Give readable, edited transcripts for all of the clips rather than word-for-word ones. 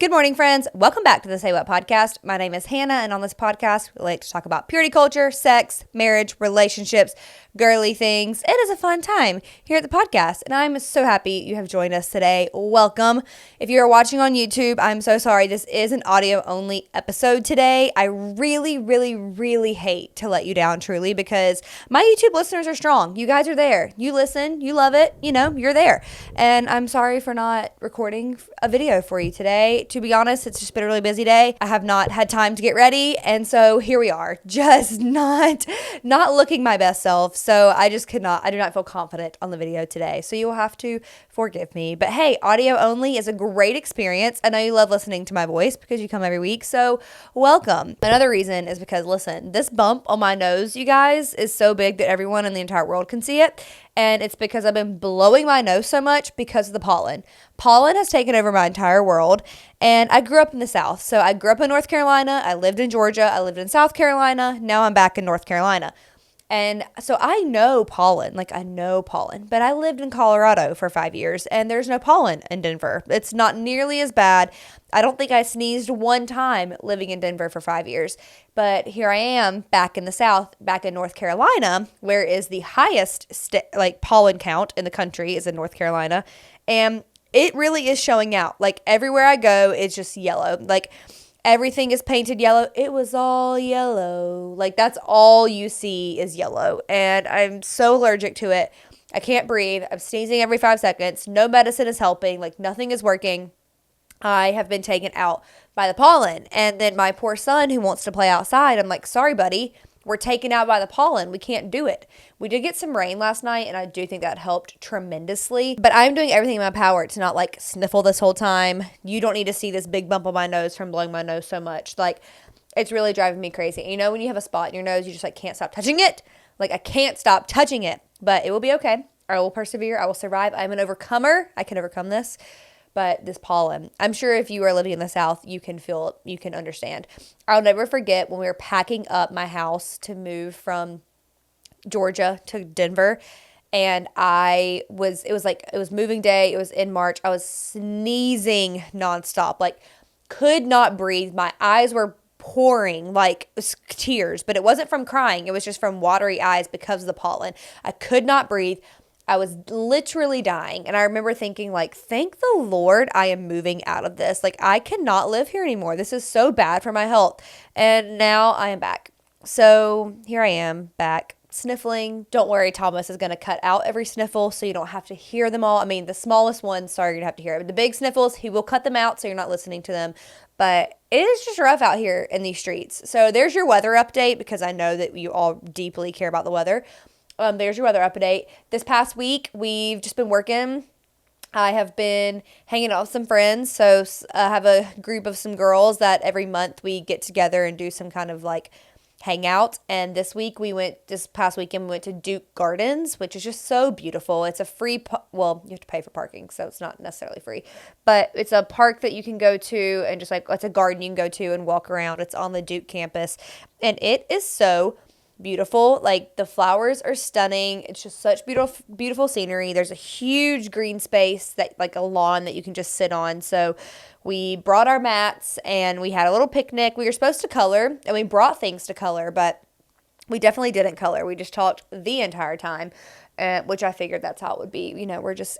Good morning, friends. Welcome back to the Say What podcast. My name is Hannah, and on this podcast, we like to talk about purity culture, sex, marriage, relationships, girly things. It is a fun time here at the podcast, and I'm so happy you have joined us today. Welcome. If you are watching on YouTube, I'm so sorry. This is an audio-only episode today. I really hate to let you down, truly, because my YouTube listeners are strong. You guys are there. You listen. You love it. You're there. And I'm sorry for not recording a video for you today. To be honest, it's just been a really busy day. I have not had time to get ready, and so here we are, just not looking my best self. So I do not feel confident on the video today. So you will have to forgive me. But hey, audio only is a great experience. I know you love listening to my voice because you come every week. So welcome. Another reason is because, listen, this bump on my nose, you guys, is so big that everyone in the entire world can see it. And it's because I've been blowing my nose so much because of the pollen. Pollen has taken over my entire world. And I grew up in the South. So I grew up in North Carolina. I lived in Georgia. I lived in South Carolina. Now I'm back in North Carolina. And so I know pollen, but I lived in Colorado for 5 years and there's no pollen in Denver. It's not nearly as bad. I don't think I sneezed one time living in Denver for 5 years, but here I am back in the South, back in North Carolina, where is the highest pollen count in the country is in North Carolina. And it really is showing out. Like everywhere I go, it's just yellow. Like everything is painted yellow. It was all yellow. Like that's all you see is yellow. And I'm so allergic to it. I can't breathe. I'm sneezing every 5 seconds. No medicine is helping. Like nothing is working. I have been taken out by the pollen. And then my poor son who wants to play outside, I'm like, sorry, buddy. We're taken out by the pollen. We can't do it. We did get some rain last night, and I do think that helped tremendously. But I'm doing everything in my power to not sniffle this whole time. You don't need to see this big bump on my nose from blowing my nose so much. It's really driving me crazy. When you have a spot in your nose, you just can't stop touching it. I can't stop touching it, but it will be okay. I will persevere. I will survive. I'm an overcomer. I can overcome this. But this pollen, I'm sure if you are living in the South, you can feel it, you can understand. I'll never forget when we were packing up my house to move from Georgia to Denver. And it was moving day. It was in March. I was sneezing nonstop, could not breathe. My eyes were pouring tears, but it wasn't from crying. It was just from watery eyes because of the pollen. I could not breathe. I was literally dying. And I remember thinking thank the Lord I am moving out of this. I cannot live here anymore. This is so bad for my health. And now I am back. So here I am back sniffling. Don't worry, Thomas is going to cut out every sniffle so you don't have to hear them all. I mean, the smallest ones, sorry, you're going to have to hear it. But the big sniffles, he will cut them out so you're not listening to them. But it is just rough out here in these streets. So there's your weather update because I know that you all deeply care about the weather. There's your weather update. This past week, we've just been working. I have been hanging out with some friends. So I have a group of some girls that every month we get together and do some kind of hangout. And this past weekend, we went to Duke Gardens, which is just so beautiful. It's a free, you have to pay for parking, so it's not necessarily free. But it's a park that you can go to and just it's a garden you can go to and walk around. It's on the Duke campus. And it is so beautiful. The flowers are stunning. It's just such beautiful scenery. There's a huge green space that a lawn that you can just sit on. So we brought our mats and we had a little picnic. We were supposed to color and we brought things to color, but we definitely didn't color. We just talked the entire time, which I figured that's how it would be. We're just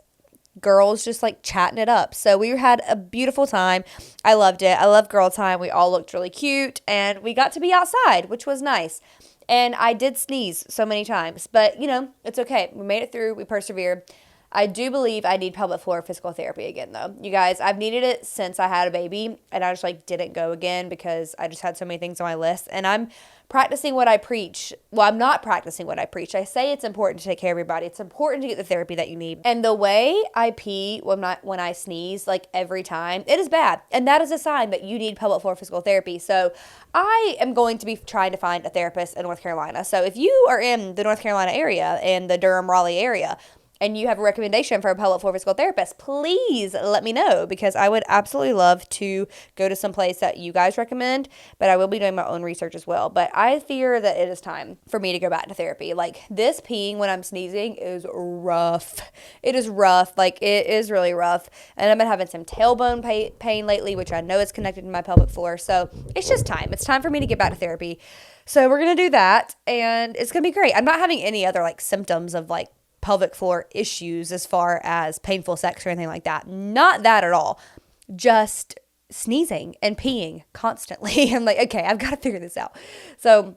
girls just chatting it up. So we had a beautiful time. I loved it. I love girl time. We all looked really cute and we got to be outside, which was nice. And I did sneeze so many times, but it's okay. We made it through. We persevered. I do believe I need pelvic floor physical therapy again, though. You guys, I've needed it since I had a baby, and I just didn't go again because I just had so many things on my list. And I'm practicing what I preach. Well, I'm not practicing what I preach. I say it's important to take care of everybody. It's important to get the therapy that you need. And the way I pee when I sneeze, every time, it is bad. And that is a sign that you need pelvic floor physical therapy. So I am going to be trying to find a therapist in North Carolina. So if you are in the North Carolina area and the Durham, Raleigh area, and you have a recommendation for a pelvic floor physical therapist, please let me know, because I would absolutely love to go to some place that you guys recommend, but I will be doing my own research as well. But I fear that it is time for me to go back to therapy. Like, this peeing when I'm sneezing is rough. It is rough. Like, it is really rough. And I've been having some tailbone pain lately, which I know is connected to my pelvic floor. So it's just time. It's time for me to get back to therapy. So we're going to do that, and it's going to be great. I'm not having any other like symptoms of like pelvic floor issues as far as painful sex or anything like that. Not that at all. Just sneezing and peeing constantly. I'm like, okay, I've got to figure this out. So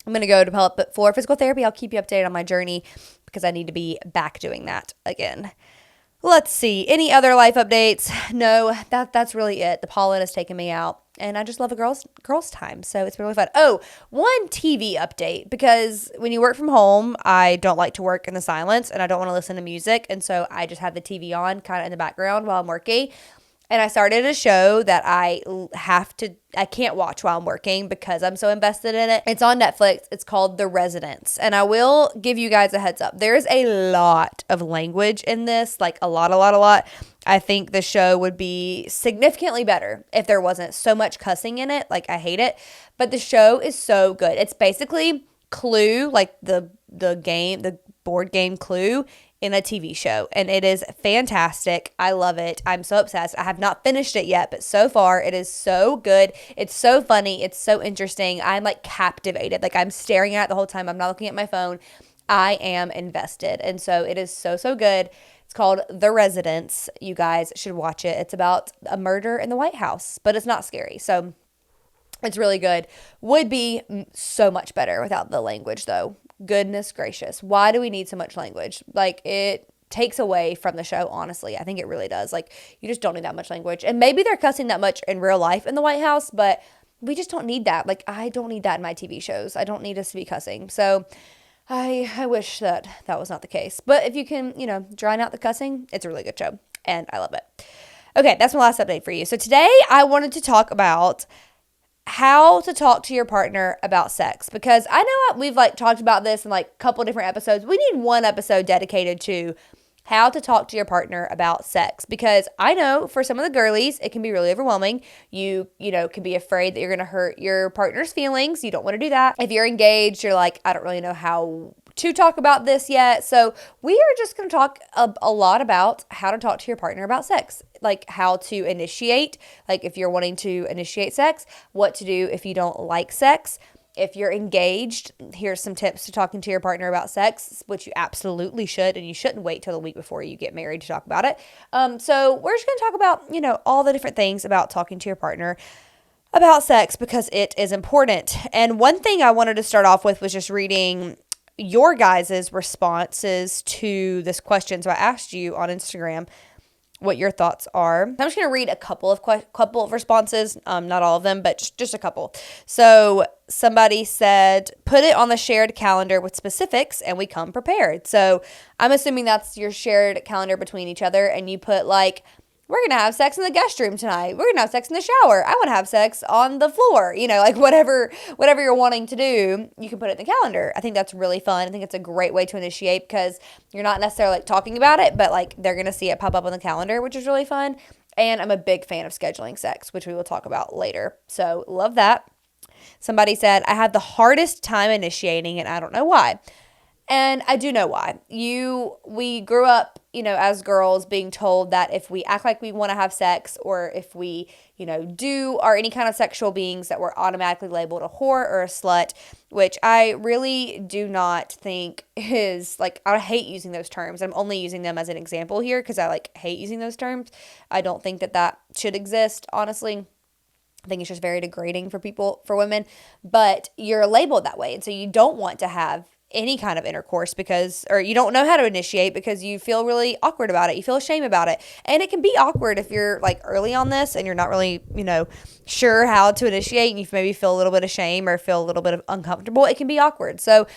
I'm going to go to pelvic floor physical therapy. I'll keep you updated on my journey because I need to be back doing that again. Let's see. Any other life updates? No, that's really it. The pollen has taken me out, and I just love a girls time. So it's been really fun. Oh, one TV update, because when you work from home, I don't like to work in the silence, and I don't want to listen to music. And so I just have the TV on kind of in the background while I'm working. And I started a show that I can't watch while I'm working because I'm so invested in it. It's on Netflix. It's called The Residents. And I will give you guys a heads up. There's a lot of language in this, like a lot. I think the show would be significantly better if there wasn't so much cussing in it. Like, I hate it. But the show is so good. It's basically Clue, like the board game Clue, in a TV show, and it is fantastic. I love it. I'm so obsessed. I have not finished it yet, but so far it is so good. It's so funny. It's so interesting. I'm like captivated. Like, I'm staring at it the whole time. I'm not looking at my phone. I am invested. And so it is so good. It's called The Residents. You guys should watch it. It's about a murder in the White House, but it's not scary. So it's really good. Would be so much better without the language, though. Goodness gracious. Why do we need so much language? Like, it takes away from the show, honestly. I think it really does. Like, you just don't need that much language. And maybe they're cussing that much in real life in the White House, but we just don't need that. Like, I don't need that in my TV shows. I don't need us to be cussing. So I wish that was not the case. But if you can, drown out the cussing, it's a really good show. And I love it. Okay, that's my last update for you. So today I wanted to talk about how to talk to your partner about sex, because I know we've like talked about this in like a couple different episodes. We need one episode dedicated to how to talk to your partner about sex, because I know for some of the girlies, it can be really overwhelming. You can be afraid that you're going to hurt your partner's feelings. You don't want to do that. If you're engaged, you're like, I don't really know how to talk about this yet. So we are just going to talk a lot about how to talk to your partner about sex, like how to initiate, like if you're wanting to initiate sex, what to do if you don't like sex. If you're engaged, here's some tips to talking to your partner about sex, which you absolutely should, and you shouldn't wait till the week before you get married to talk about it. So we're just going to talk about, all the different things about talking to your partner about sex, because it is important. And one thing I wanted to start off with was just reading your guys' responses to this question. So I asked you on Instagram what your thoughts are. I'm just going to read a couple of responses, not all of them, but just a couple. So somebody said, put it on the shared calendar with specifics and we come prepared. So I'm assuming that's your shared calendar between each other, and you put like, we're going to have sex in the guest room tonight. We're going to have sex in the shower. I want to have sex on the floor. Like whatever you're wanting to do, you can put it in the calendar. I think that's really fun. I think it's a great way to initiate, because you're not necessarily like talking about it, but like they're going to see it pop up on the calendar, which is really fun. And I'm a big fan of scheduling sex, which we will talk about later. So love that. Somebody said, I had the hardest time initiating and I don't know why. And I do know why. We grew up, as girls being told that if we act like we want to have sex, or if we, are any kind of sexual beings, that we're automatically labeled a whore or a slut, which I really do not think is like, I hate using those terms. I'm only using them as an example here because I hate using those terms. I don't think that should exist, honestly. I think it's just very degrading for women, but you're labeled that way. And so you don't want to have any kind of intercourse or you don't know how to initiate because you feel really awkward about it. You feel ashamed about it. And it can be awkward if you're like early on this and you're not really, sure how to initiate, and you maybe feel a little bit of shame or feel a little bit of uncomfortable. It can be awkward. So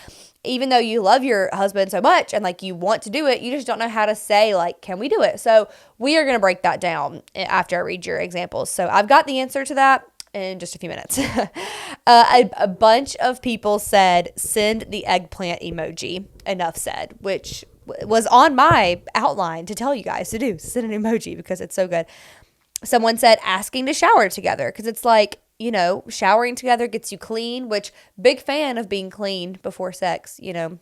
even though you love your husband so much and like you want to do it, you just don't know how to say like, can we do it? So we are going to break that down after I read your examples. So I've got the answer to that in just a few minutes. A bunch of people said, send the eggplant emoji. Enough said, which was on my outline to tell you guys to do. Send an emoji because it's so good. Someone said asking to shower together because it's like, you know, showering together gets you clean, which big fan of being clean before sex, you know.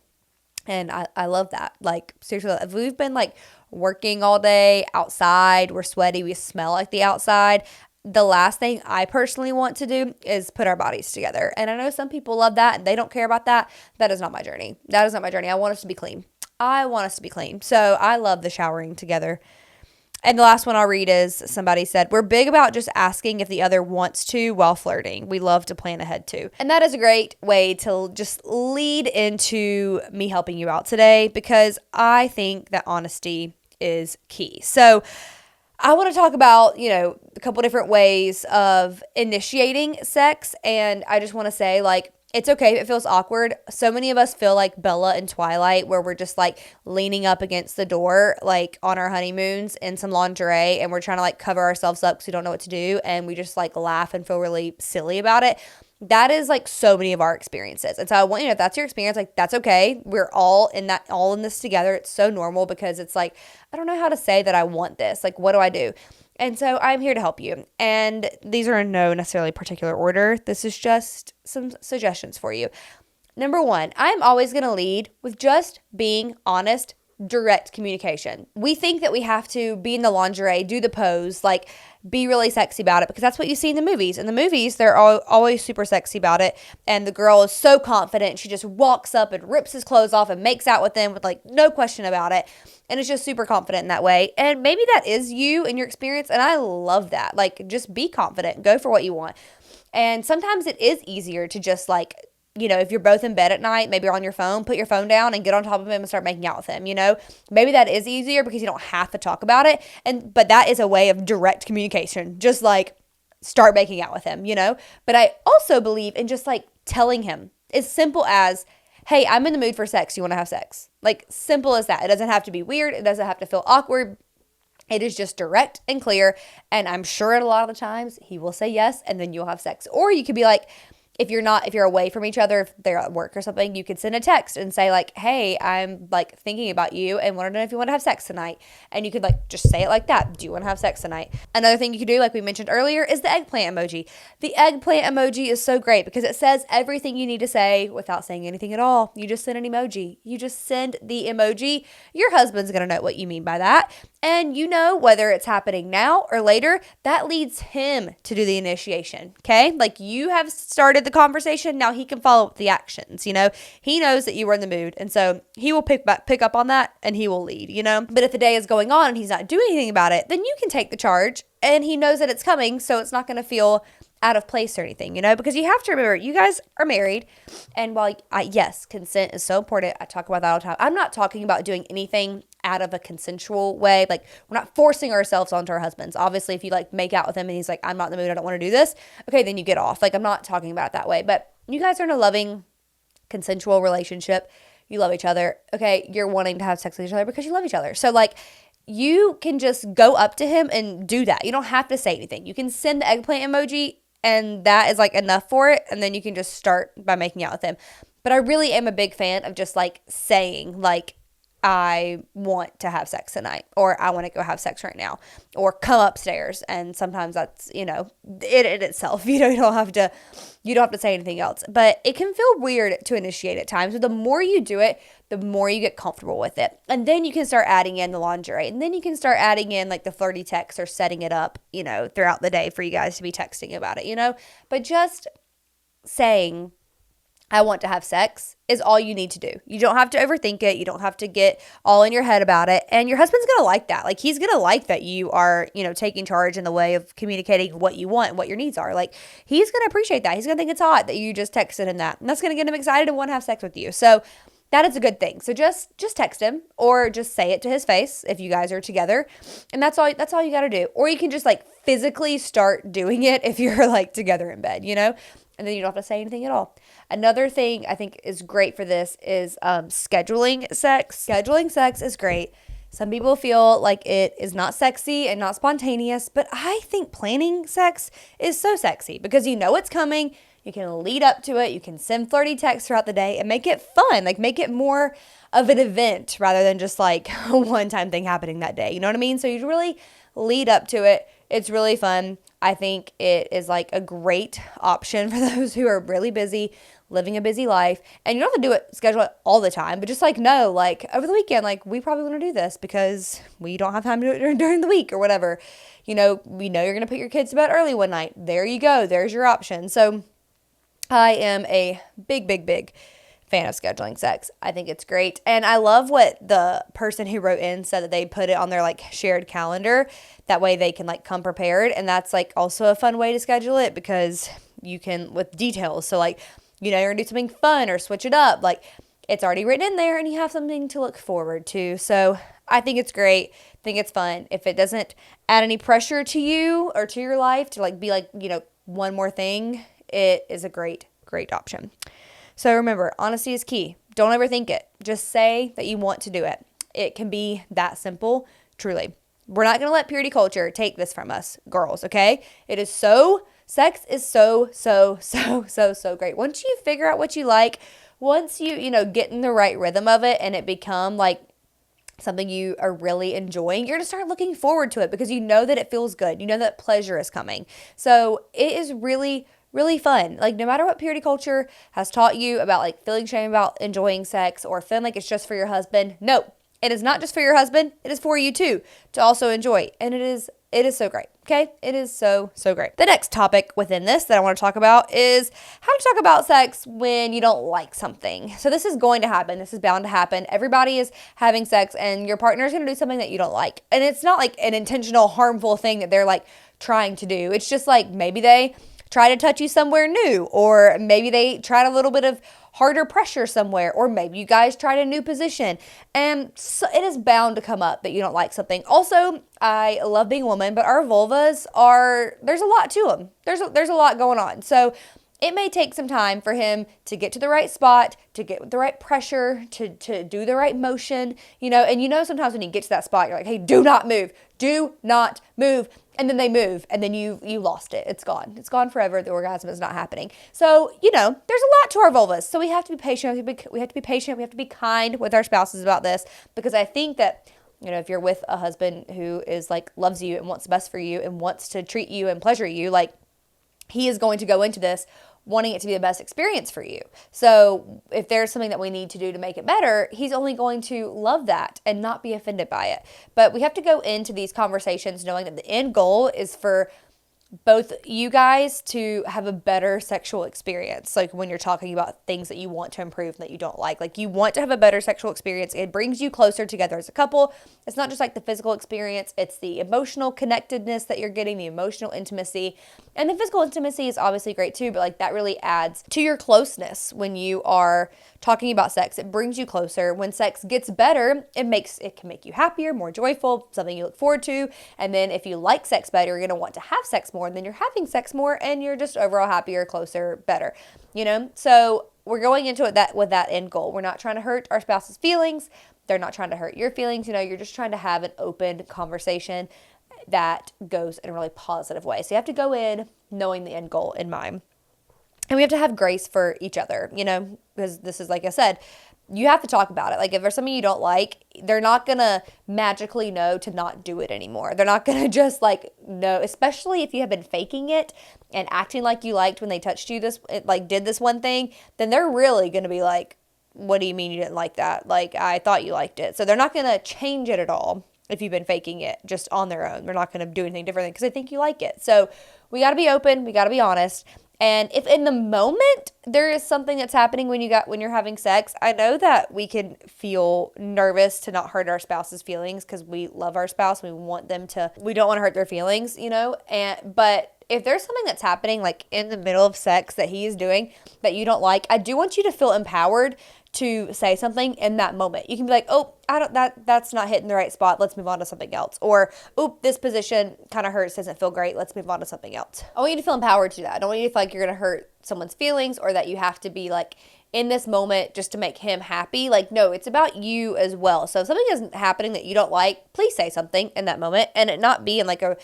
And I love that. Like, seriously, if we've been like working all day outside, we're sweaty, we smell like the outside. The last thing I personally want to do is put our bodies together. And I know some people love that and they don't care about that. That is not my journey. That is not my journey. I want us to be clean. I want us to be clean. So I love the showering together. And the last one I'll read is somebody said, we're big about just asking if the other wants to while flirting. We love to plan ahead too. And that is a great way to just lead into me helping you out today because I think that honesty is key. So I want to talk about, you know, a couple different ways of initiating sex. And I just want to say, like, it's okay if it feels awkward. So many of us feel like Bella in Twilight, where we're just like leaning up against the door, like on our honeymoons in some lingerie, and we're trying to like cover ourselves up because we don't know what to do. And we just like laugh and feel really silly about it. That is like so many of our experiences. And so I want you to know if that's your experience, like that's okay. We're all in this together. It's so normal because it's like, I don't know how to say that I want this. Like, what do I do? And so I'm here to help you. And these are in no necessarily particular order. This is just some suggestions for you. Number one, I'm always going to lead with just being honest, direct communication. We think that we have to be in the lingerie, do the pose, like be really sexy about it because that's what you see in the movies. In the movies, they're always super sexy about it. And the girl is so confident. She just walks up and rips his clothes off and makes out with him with like no question about it. And it's just super confident in that way. And maybe that is you and your experience. And I love that. Like, just be confident. Go for what you want. And sometimes it is easier to just like, you know, if you're both in bed at night, maybe you're on your phone, put your phone down and get on top of him and start making out with him, you know? Maybe that is easier because you don't have to talk about it. But that is a way of direct communication. Just like start making out with him, you know? But I also believe in just like telling him as simple as, hey, I'm in the mood for sex. You want to have sex? Like, simple as that. It doesn't have to be weird. It doesn't have to feel awkward. It is just direct and clear. And I'm sure a lot of the times he will say yes, and then you'll have sex. Or you could be like, if you're away from each other, if they're at work or something, you could send a text and say like, hey, I'm like thinking about you and want to know if you want to have sex tonight. And you could like just say it like that. Do you want to have sex tonight? Another thing you could do, like we mentioned earlier, is the eggplant emoji. The eggplant emoji is so great because it says everything you need to say without saying anything at all. You just send an emoji. You just send the emoji. Your husband's going to know what you mean by that. And you know, whether it's happening now or later, that leads him to do the initiation, okay? Like, you have started the conversation, now he can follow up with the actions, you know? He knows that you were in the mood, and so he will pick up on that, and he will lead, you know? But if the day is going on and he's not doing anything about it, then you can take the charge, and he knows that it's coming, so it's not going to feel out of place or anything, you know, because you have to remember, you guys are married. And while yes, consent is so important, I talk about that all the time. I'm not talking about doing anything out of a consensual way. Like, we're not forcing ourselves onto our husbands. Obviously, if you like make out with him and he's like, I'm not in the mood, I don't want to do this. Okay, then you get off. Like, I'm not talking about it that way, but you guys are in a loving, consensual relationship. You love each other. Okay, you're wanting to have sex with each other because you love each other. So like, you can just go up to him and do that. You don't have to say anything. You can send the eggplant emoji, and that is like enough for it. And then you can just start by making out with him. But I really am a big fan of just like saying like, I want to have sex tonight, or I want to go have sex right now, or come upstairs. And sometimes that's, you know, it in itself, you know, you don't have to say anything else, but it can feel weird to initiate at times. But the more you do it, the more you get comfortable with it. And then you can start adding in the lingerie, and then you can start adding in like the flirty texts or setting it up, you know, throughout the day for you guys to be texting about it, you know, but just saying, I want to have sex is all you need to do. You don't have to overthink it. You don't have to get all in your head about it. And your husband's going to like that. Like, he's going to like that you are, you know, taking charge in the way of communicating what you want and what your needs are. Like, he's going to appreciate that. He's going to think it's hot that you just texted him that. And that's going to get him excited and want to have sex with you. So that is a good thing. So just text him, or just say it to his face if you guys are together. And that's all you got to do. Or you can just like physically start doing it if you're like together in bed, you know? And then you don't have to say anything at all. Another thing I think is great for this is scheduling sex. Scheduling sex is great. Some people feel like it is not sexy and not spontaneous, but I think planning sex is so sexy because you know it's coming. You can lead up to it. You can send flirty texts throughout the day and make it fun. Like, make it more of an event rather than just like a one-time thing happening that day. You know what I mean? So you really lead up to it. It's really fun. I think it is like a great option for those who are really busy, living a busy life. And you don't have to do it, schedule it all the time, but just like know, like over the weekend, like we probably want to do this because we don't have time to do it during the week or whatever. You know, we know you're going to put your kids to bed early one night. There you go. There's your option. So I am a big, big, big fan of scheduling sex. I think it's great. And I love what the person who wrote in said, that they put it on their like shared calendar. That way they can like come prepared. And that's like also a fun way to schedule it because you can with details. So like, you know, you're gonna do something fun or switch it up. Like it's already written in there and you have something to look forward to. So I think it's great. I think it's fun. If it doesn't add any pressure to you or to your life to like be like, you know, one more thing, it is a great, great option. So remember, honesty is key. Don't overthink it. Just say that you want to do it. It can be that simple, truly. We're not going to let purity culture take this from us, girls, okay? Sex is so great. Once you figure out what you like, once you get in the right rhythm of it and it become like something you are really enjoying, you're going to start looking forward to it because you know that it feels good. You know that pleasure is coming. So it is really, really fun. Like no matter what purity culture has taught you about like feeling shame about enjoying sex or feeling like it's just for your husband. No, it is not just for your husband. It is for you too to also enjoy. And it is so great. Okay. It is so great. The next topic within this that I want to talk about is how to talk about sex when you don't like something. So this is going to happen. This is bound to happen. Everybody is having sex and your partner is going to do something that you don't like. And it's not like an intentional harmful thing that they're like trying to do. It's just like maybe they try to touch you somewhere new, or maybe they tried a little bit of harder pressure somewhere, or maybe you guys tried a new position. And so it is bound to come up that you don't like something. Also, I love being a woman, but our vulvas there's a lot to them. There's a lot going on. So it may take some time for him to get to the right spot, to get the right pressure, to do the right motion, and sometimes when you get to that spot, you're like, hey, do not move. And then they move and then you lost it. It's gone. It's gone forever. The orgasm is not happening. So, there's a lot to our vulvas. So we have to be patient. We have to be patient. We have to be kind with our spouses about this, because I think that, if you're with a husband who is like, loves you and wants the best for you and wants to treat you and pleasure you, like he is going to go into this wanting it to be the best experience for you. So if there's something that we need to do to make it better, he's only going to love that and not be offended by it. But we have to go into these conversations knowing that the end goal is for both you guys to have a better sexual experience. Like when you're talking about things that you want to improve and that you don't like you want to have a better sexual experience. It brings you closer together as a couple. It's not just like the physical experience, it's the emotional connectedness that you're getting, the emotional intimacy. And the physical intimacy is obviously great too, but like that really adds to your closeness when you are talking about sex. It brings you closer. When sex gets better, it can make you happier, more joyful, something you look forward to. And then if you like sex better, you're going to want to have sex more, and then you're having sex more and you're just overall happier, closer, better, So we're going into it with that end goal. We're not trying to hurt our spouse's feelings. They're not trying to hurt your feelings. You're just trying to have an open conversation that goes in a really positive way. So you have to go in knowing the end goal in mind. And we have to have grace for each other, because this is, like I said, you have to talk about it. Like if there's something you don't like, they're not going to magically know to not do it anymore. They're not going to just like know, especially if you have been faking it and acting like you liked when they touched you did this one thing, then they're really going to be like, what do you mean you didn't like that? Like I thought you liked it. So they're not going to change it at all if you've been faking it just on their own. They're not going to do anything differently because they think you like it. So we got to be open. We got to be honest. And if in the moment there is something that's happening when you're having sex, I know that we can feel nervous to not hurt our spouse's feelings because we love our spouse. We don't want to hurt their feelings, but if there's something that's happening like in the middle of sex that he is doing that you don't like, I do want you to feel empowered to say something in that moment. You can be like, oh, that's not hitting the right spot. Let's move on to something else. Or, oop, this position kind of hurts, doesn't feel great. Let's move on to something else. I want you to feel empowered to do that. I don't want you to feel like you're going to hurt someone's feelings or that you have to be like in this moment just to make him happy. Like, no, it's about you as well. So if something isn't happening that you don't like, please say something in that moment, and it not be in like a,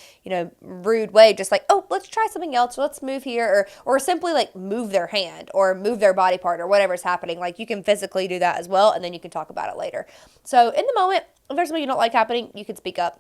rude way, just like, oh, let's try something else, or let's move here, or simply like move their hand or move their body part or whatever's happening. Like, you can physically do that as well, and then you can talk about it later. So in the moment, if there's something you don't like happening, you can speak up.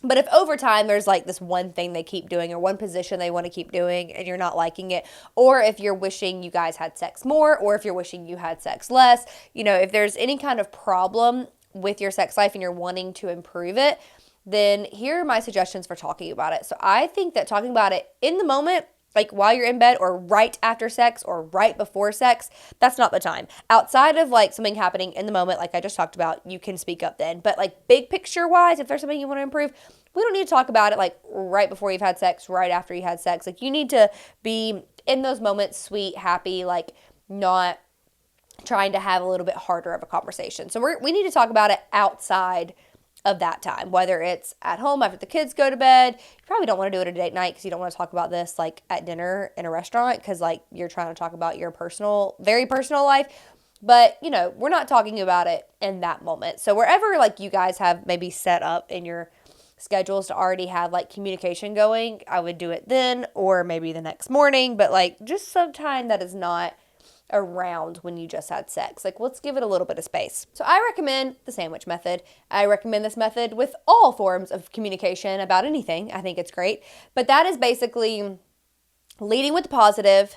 But if over time there's like this one thing they keep doing or one position they want to keep doing and you're not liking it, or if you're wishing you guys had sex more, or if you're wishing you had sex less, if there's any kind of problem with your sex life and you're wanting to improve it, then here are my suggestions for talking about it. So I think that talking about it in the moment, like while you're in bed or right after sex or right before sex, that's not the time. Outside of like something happening in the moment, like I just talked about, you can speak up then. But like big picture wise, if there's something you want to improve, we don't need to talk about it like right before you've had sex, right after you had sex. Like, you need to be in those moments sweet, happy, like not trying to have a little bit harder of a conversation. So we need to talk about it outside of that time, whether it's at home after the kids go to bed. You probably don't want to do it at a date night because you don't want to talk about this like at dinner in a restaurant because like you're trying to talk about your very personal life. But, we're not talking about it in that moment. So wherever like you guys have maybe set up in your schedules to already have like communication going, I would do it then, or maybe the next morning, but like just some time that is not around when you just had sex. Like, let's give it a little bit of space. So I recommend the sandwich method. I recommend this method with all forms of communication about anything. I think it's great. But that is basically leading with the positive,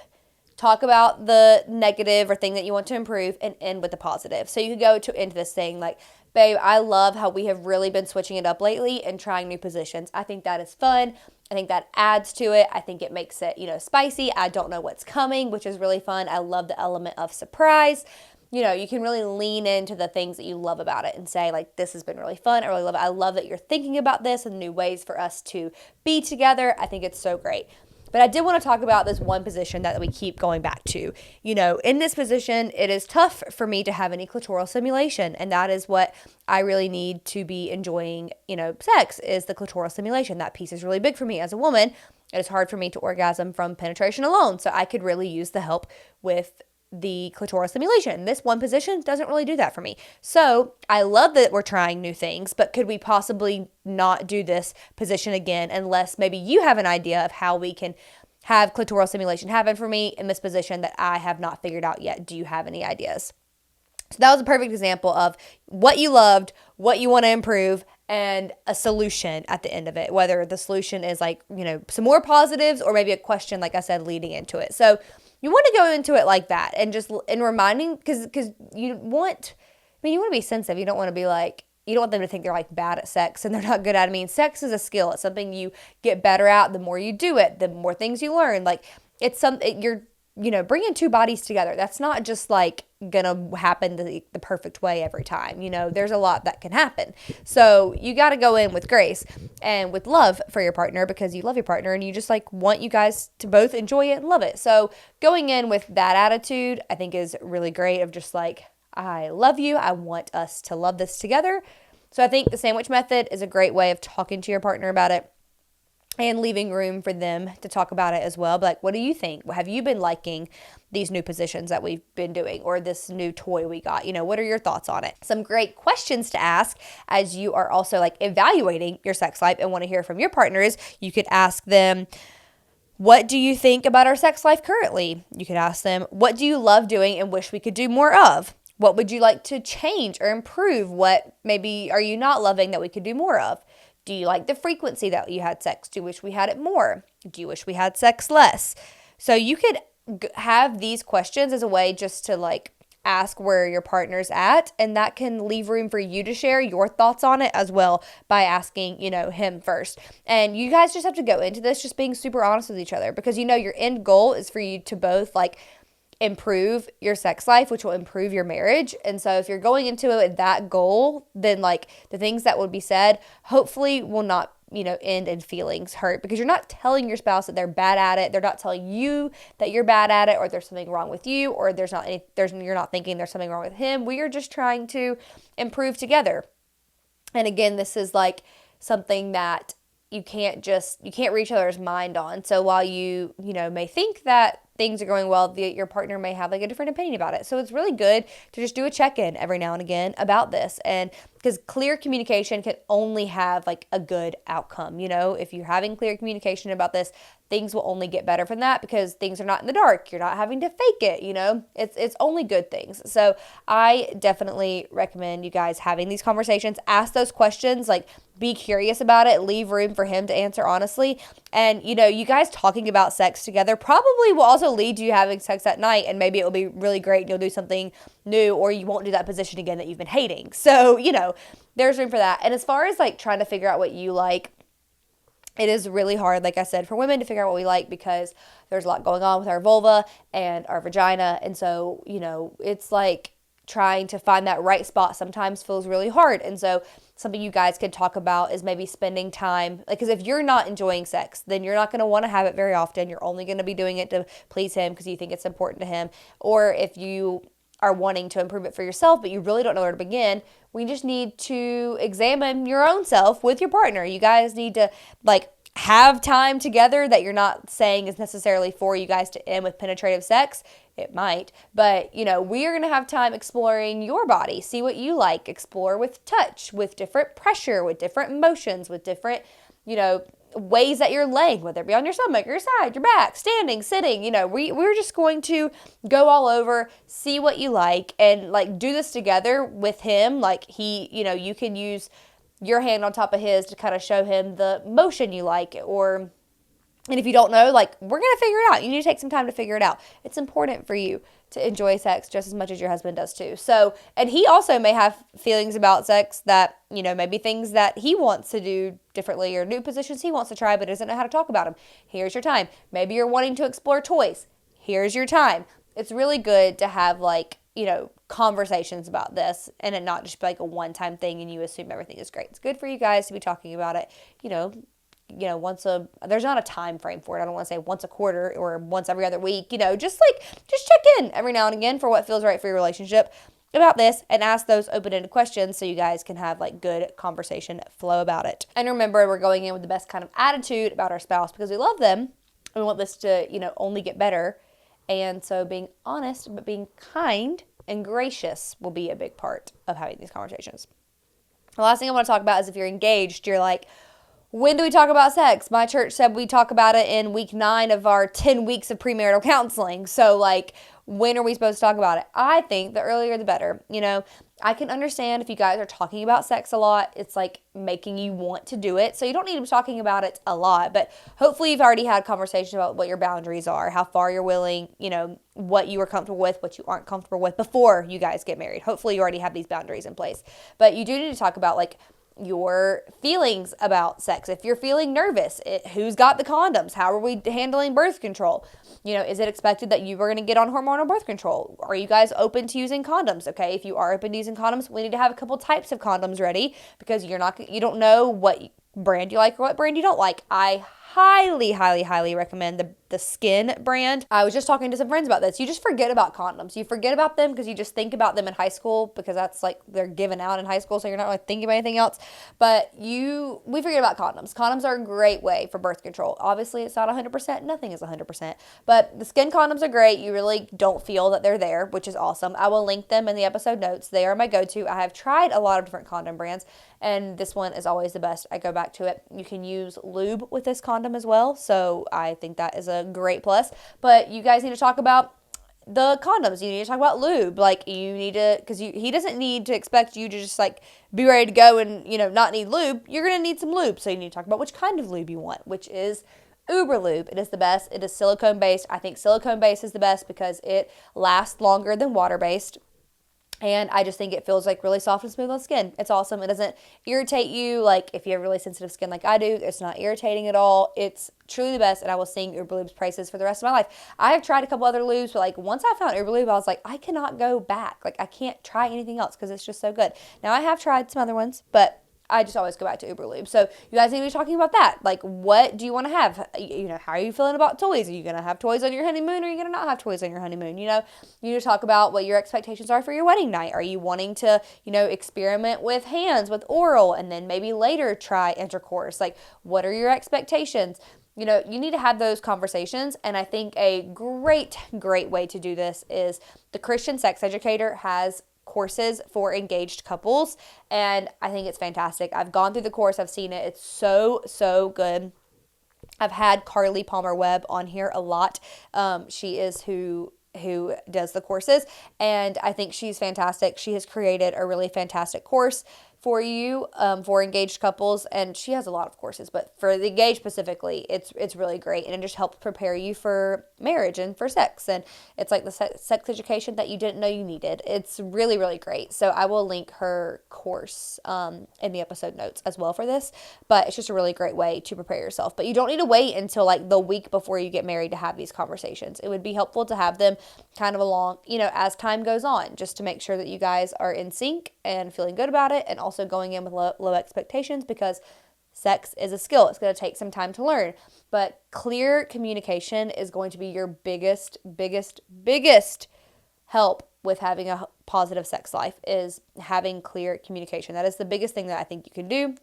talk about the negative or thing that you want to improve, and end with the positive. So you could go into this saying like, babe, I love how we have really been switching it up lately and trying new positions. I think that is fun. I think that adds to it. I think it makes it, spicy. I don't know what's coming, which is really fun. I love the element of surprise. You can really lean into the things that you love about it and say like, this has been really fun. I really love it. I love that you're thinking about this and new ways for us to be together. I think it's so great. But I did want to talk about this one position that we keep going back to. In this position, it is tough for me to have any clitoral stimulation. And that is what I really need to be enjoying, sex is the clitoral stimulation. That piece is really big for me as a woman. It is hard for me to orgasm from penetration alone. So I could really use the help with the clitoral stimulation. This one position doesn't really do that for me. So I love that we're trying new things, but could we possibly not do this position again unless maybe you have an idea of how we can have clitoral stimulation happen for me in this position that I have not figured out yet? Do you have any ideas? So that was a perfect example of what you loved, what you want to improve, and a solution at the end of it, whether the solution is like, some more positives or maybe a question, like I said, leading into it. So you want to go into it like that and just in reminding, because you want to be sensitive. You don't want to be like, you don't want them to think they're like bad at sex and they're not good at it. I mean, sex is a skill. It's something you get better at. The more you do it, the more things you learn. Like it's you're bringing two bodies together. That's not just like gonna happen the perfect way every time. There's a lot that can happen. So you got to go in with grace and with love for your partner because you love your partner and you just like want you guys to both enjoy it and love it. So going in with that attitude, I think is really great of just like, I love you. I want us to love this together. So I think the sandwich method is a great way of talking to your partner about it and leaving room for them to talk about it as well. But like, what do you think? Have you been liking these new positions that we've been doing or this new toy we got? What are your thoughts on it? Some great questions to ask as you are also like evaluating your sex life and want to hear from your partners. You could ask them, what do you think about our sex life currently? You could ask them, what do you love doing and wish we could do more of? What would you like to change or improve? What maybe are you not loving that we could do more of? Do you like the frequency that you had sex? Do you wish we had it more? Do you wish we had sex less? So you could have these questions as a way just to like ask where your partner's at, and that can leave room for you to share your thoughts on it as well by asking, him first. And you guys just have to go into this just being super honest with each other because your end goal is for you to both like improve your sex life, which will improve your marriage. And so if you're going into it with that goal, then like the things that would be said hopefully will not end in feelings hurt, because you're not telling your spouse that they're bad at it. They're not telling you that you're bad at it, or there's something wrong with you, or you're not thinking there's something wrong with him. We are just trying to improve together. And again, this is like something that you can't read each other's mind on. So while you may think that things are going well, your partner may have like a different opinion about it. So it's really good to just do a check-in every now and again about this. And because clear communication can only have like a good outcome. If you're having clear communication about this, things will only get better from that, because things are not in the dark. You're not having to fake it, it's only good things. So I definitely recommend you guys having these conversations. Ask those questions, like be curious about it, leave room for him to answer honestly. And you guys talking about sex together probably will also lead to you having sex at night, and maybe it will be really great and you'll do something new, or you won't do that position again that you've been hating. So, there's room for that. And as far as like trying to figure out what you like, it is really hard, like I said, for women to figure out what we like, because there's a lot going on with our vulva and our vagina. And so, it's like trying to find that right spot sometimes feels really hard. And so something you guys could talk about is maybe spending time, like, because if you're not enjoying sex, then you're not going to want to have it very often. You're only going to be doing it to please him because you think it's important to him. Or if you are wanting to improve it for yourself, but you really don't know where to begin, we just need to examine your own self with your partner. You guys need to like have time together that you're not saying is necessarily for you guys to end with penetrative sex. It might, but we are going to have time exploring your body, see what you like, explore with touch, with different pressure, with different motions, with different, ways that you're laying, whether it be on your stomach, your side, your back, standing, sitting. We're just going to go all over, see what you like, and like do this together with him. Like you can use your hand on top of his to kind of show him the motion you like, and if you don't know, like, we're going to figure it out. You need to take some time to figure it out. It's important for you to enjoy sex just as much as your husband does too. So, and he also may have feelings about sex that, maybe things that he wants to do differently, or new positions he wants to try but doesn't know how to talk about them. Here's your time. Maybe you're wanting to explore toys. Here's your time. It's really good to have like, conversations about this, and it not just be like a one-time thing and you assume everything is great. It's good for you guys to be talking about it, there's not a time frame for it. I don't want to say once a quarter or once every other week, just check in every now and again for what feels right for your relationship about this, and ask those open-ended questions so you guys can have like good conversation flow about it. And remember, we're going in with the best kind of attitude about our spouse because we love them and we want this to, only get better. And so being honest, but being kind and gracious will be a big part of having these conversations. The last thing I want to talk about is if you're engaged, you're like, when do we talk about sex? My church said we talk about it in week 9 of our 10 weeks of premarital counseling. So like, when are we supposed to talk about it? I think the earlier the better. I can understand if you guys are talking about sex a lot, it's like making you want to do it. So you don't need to be talking about it a lot, but hopefully you've already had conversations about what your boundaries are, how far you're willing, what you are comfortable with, what you aren't comfortable with before you guys get married. Hopefully you already have these boundaries in place. But you do need to talk about like your feelings about sex. If you're feeling nervous, who's got the condoms? How are we handling birth control? Is it expected that you are going to get on hormonal birth control? Are you guys open to using condoms? Okay, if you are open to using condoms, we need to have a couple types of condoms ready, because you don't know what brand you like or what brand you don't like. I highly, highly, highly recommend the Skin brand. I was just talking to some friends about this. You just forget about condoms. You forget about them because you just think about them in high school, because that's like they're given out in high school, so you're not really thinking about anything else. But we forget about condoms. Condoms are a great way for birth control. Obviously, it's not 100%. Nothing is 100%. But the Skin condoms are great. You really don't feel that they're there, which is awesome. I will link them in the episode notes. They are my go-to. I have tried a lot of different condom brands, and this one is always the best. I go back to it. You can use Lube with this condom as well, so I think that is a great plus. But you guys need to talk about the condoms. You need to talk about lube. Like, you need to, because he doesn't need to expect you to just like be ready to go and not need lube. You're gonna need some lube, so you need to talk about which kind of lube you want, which is Uber Lube. It is the best. It is silicone based. I think silicone based is the best because it lasts longer than water based. And I just think it feels like really soft and smooth on skin. It's awesome. It doesn't irritate you. Like, if you have really sensitive skin like I do, it's not irritating at all. It's truly the best, and I will sing Uber Lube's prices for the rest of my life. I have tried a couple other lubes, but like once I found Uber Lube, I was like, I cannot go back. Like, I can't try anything else because it's just so good. Now, I have tried some other ones, but I just always go back to Uber Lube. So you guys need to be talking about that. Like, what do you want to have? How are you feeling about toys? Are you going to have toys on your honeymoon, or are you going to not have toys on your honeymoon? You need to talk about what your expectations are for your wedding night. Are you wanting to, experiment with hands, with oral, and then maybe later try intercourse? Like, what are your expectations? You need to have those conversations. And I think a great, great way to do this is the Christian Sex Educator has courses for engaged couples, and I think it's fantastic. I've gone through the course. I've seen it. It's so, so good. I've had Carly Palmer Webb on here a lot. She is who does the courses, and I think she's fantastic. She has created a really fantastic course for you, for engaged couples, and she has a lot of courses, but for the engaged specifically, it's really great, and it just helps prepare you for marriage and for sex, and it's like the sex education that you didn't know you needed. It's really, really great. So I will link her course in the episode notes as well for this, but it's just a really great way to prepare yourself. But you don't need to wait until like the week before you get married to have these conversations. It would be helpful to have them kind of along, as time goes on, just to make sure that you guys are in sync and feeling good about it, and also going in with low expectations, because sex is a skill. It's going to take some time to learn, but clear communication is going to be your biggest help with having a positive sex life, is having clear communication. That is the biggest thing that I think you can do,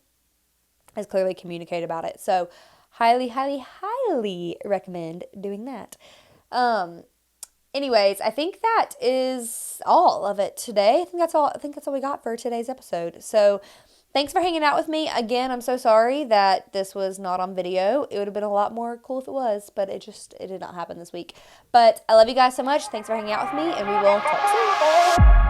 is clearly communicate about it. So highly, highly, highly recommend doing that. Anyways, I think that is all of it today. I think that's all we got for today's episode. So thanks for hanging out with me. Again, I'm so sorry that this was not on video. It would have been a lot more cool if it was, but it did not happen this week. But I love you guys so much. Thanks for hanging out with me, and we will talk soon.